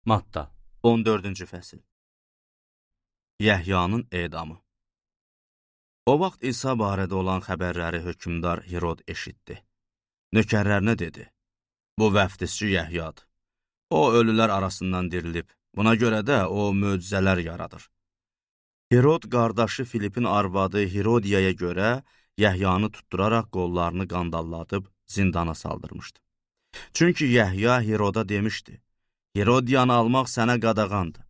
Matta 14-cü fəsil. Yəhyanın edamı. O vaxt İsa barədə olan xəbərləri hökmdar Hirod eşitdi. Nökərlərinə dedi, bu vəftizçi Yəhyadır. O, ölülər arasından dirilib, buna görə də o möcüzələr yaradır. Hirod qardaşı Filipin arvadı Hirodiyaya görə Yəhyanı tutturaraq qollarını qandalladıb zindana saldırmışdı. Çünki Yəhya Hiroda demişdi, Hirodiyanı almaq sənə qadağandır.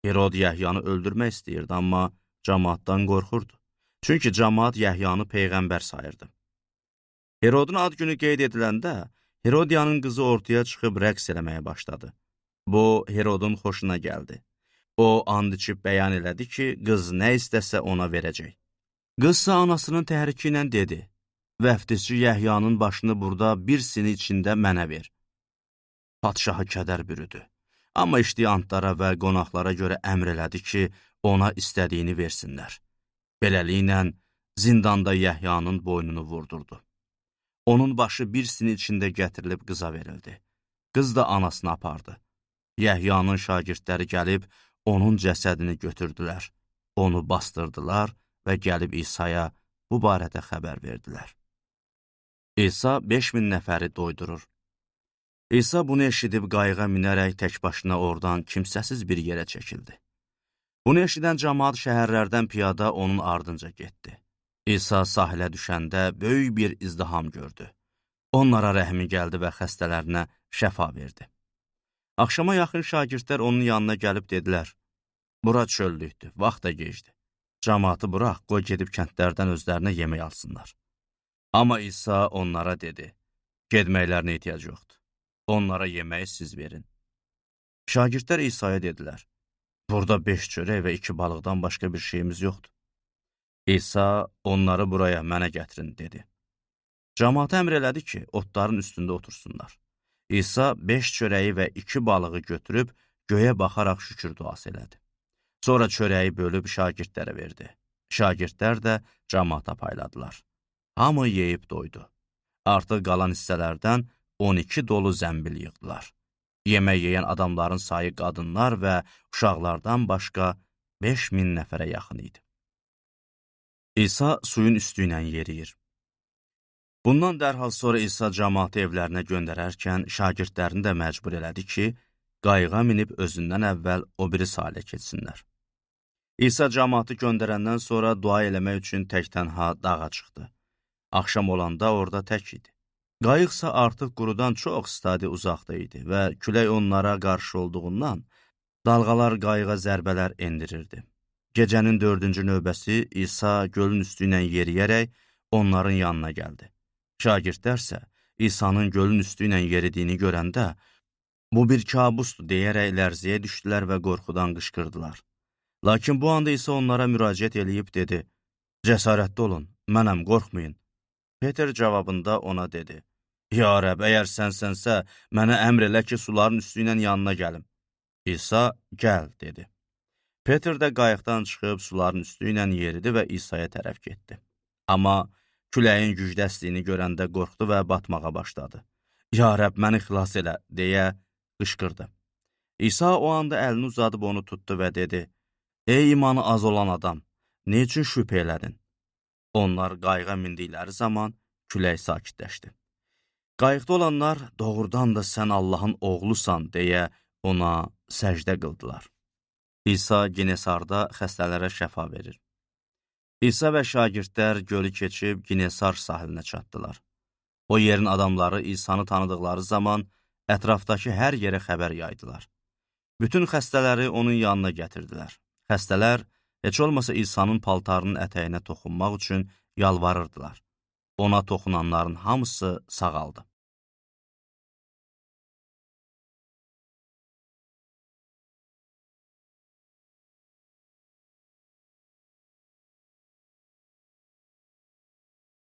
Hirod Yəhyanı öldürmək istəyirdi, amma cəmaatdan qorxurdu. Çünki cəmaat Yəhyanı peyğəmbər sayırdı. Herodun ad günü qeyd ediləndə, Hirodiyanın qızı ortaya çıxıb rəqs eləməyə başladı. Bu, Herodun xoşuna gəldi. O, and içib bəyan elədi ki, qız nə istəsə ona verəcək. Qızsa anasının təhriki ilə dedi, vəftizçi Yəhyanın başını burada bir sini içində mənə ver. Padşahı kədər bürüdü. Amma içdiyi antlara və qonaqlara görə əmr elədi ki, ona istədiyini versinlər. Beləliklə, zindanda Yəhyanın boynunu vurdurdu. Onun başı bir sini içində gətirilib qıza verildi. Qız da anasını apardı. Yəhyanın şagirdləri gəlib, onun cəsədini götürdülər. Onu bastırdılar və gəlib İsa'ya bu barədə xəbər verdilər. İsa 5000 nəfəri doydurur. İsa bunu eşidib qayığa minərək tək başına oradan kimsəsiz bir yerə çəkildi. Bunu eşidən cəmaat şəhərlərdən piyada onun ardınca getdi. İsa sahilə düşəndə böyük bir izdiham gördü. Onlara rəhmi gəldi və xəstələrinə şəfa verdi. Axşama yaxın şagirdlər onun yanına gəlib dedilər, bura çöllükdür, vaxt da gecdi. Cəmaatı bıraq, qoy gedib kəndlərdən özlərinə yemək alsınlar. Amma İsa onlara dedi, gedməklərinə ehtiyac yoxdur. Onlara yeməyi siz verin. Şagirdlər İsa'ya dedilər, burada 5 çörək və 2 balıqdan başqa bir şeyimiz yoxdur. İsa onları buraya mənə gətirin, dedi. Cəmaata əmr elədi ki, otların üstündə otursunlar. İsa 5 çörəyi və 2 balığı götürüb göyə baxaraq şükür duası elədi. Sonra çörəyi bölüb şagirdlərə verdi. Şagirdlər də cəmaata payladılar. Hamı yeyib doydu. Artıq qalan hissələrdən 12 dolu zəmbil yığdılar. Yemək yeyən adamların sayı qadınlar və uşaqlardan başqa 5000 nəfərə yaxın idi. İsa suyun üstü ilə yeriyir. Bundan dərhal sonra İsa cəmaatı evlərinə göndərərkən şagirdlərini də məcbur elədi ki, qayığa minib özündən əvvəl o biri sahilə keçsinlər. İsa cəmaatı göndərəndən sonra dua eləmək üçün tək-tənha dağa çıxdı. Axşam olanda orada tək idi. Qayıqsa artıq qurudan çox stadi uzaqda idi və külək onlara qarşı olduğundan dalğalar qayığa zərbələr endirirdi. Gecənin 4-cü növbəsi İsa gölün üstü ilə yeriyərək onların yanına gəldi. Şagirdlərsə İsa'nın gölün üstü ilə yeridiyini görəndə bu bir kabusdur deyərək lərziyə düşdülər və qorxudan qışqırdılar. Lakin bu anda İsa onlara müraciət eləyib dedi, cəsarətli olun, mənəm, qorxmayın. Peter cavabında ona dedi, ya Rəb, əgər sənsənsə, mənə əmr elə ki, suların üstü ilə yanına gəlim. İsa, gəl, dedi. Peter də qayıqdan çıxıb suların üstü ilə yeridi və İsa'ya tərəf getdi. Amma küləyin gücdəsliyini görəndə qorxdu və batmağa başladı. Ya Rəb, məni xilas elə, deyə qışqırdı. İsa o anda əlini uzadıb onu tutdu və dedi, ey imanı az olan adam, ne üçün şübhə elədin? Onlar qayığa mindikləri zaman külək sakitləşdi. Qayıqda olanlar, doğrudan da sən Allahın oğlusan, deyə ona səcdə qıldılar. İsa Ginesarda xəstələrə şəfa verir. İsa və şagirdlər gölü keçib Ginesar sahilinə çatdılar. O yerin adamları İsa'nı tanıdıqları zaman ətrafdakı hər yerə xəbər yaydılar. Bütün xəstələri onun yanına gətirdilər. Xəstələr, heç olmasa İsa'nın paltarının ətəyinə toxunmaq üçün yalvarırdılar. Ona toxunanların hamısı sağaldı.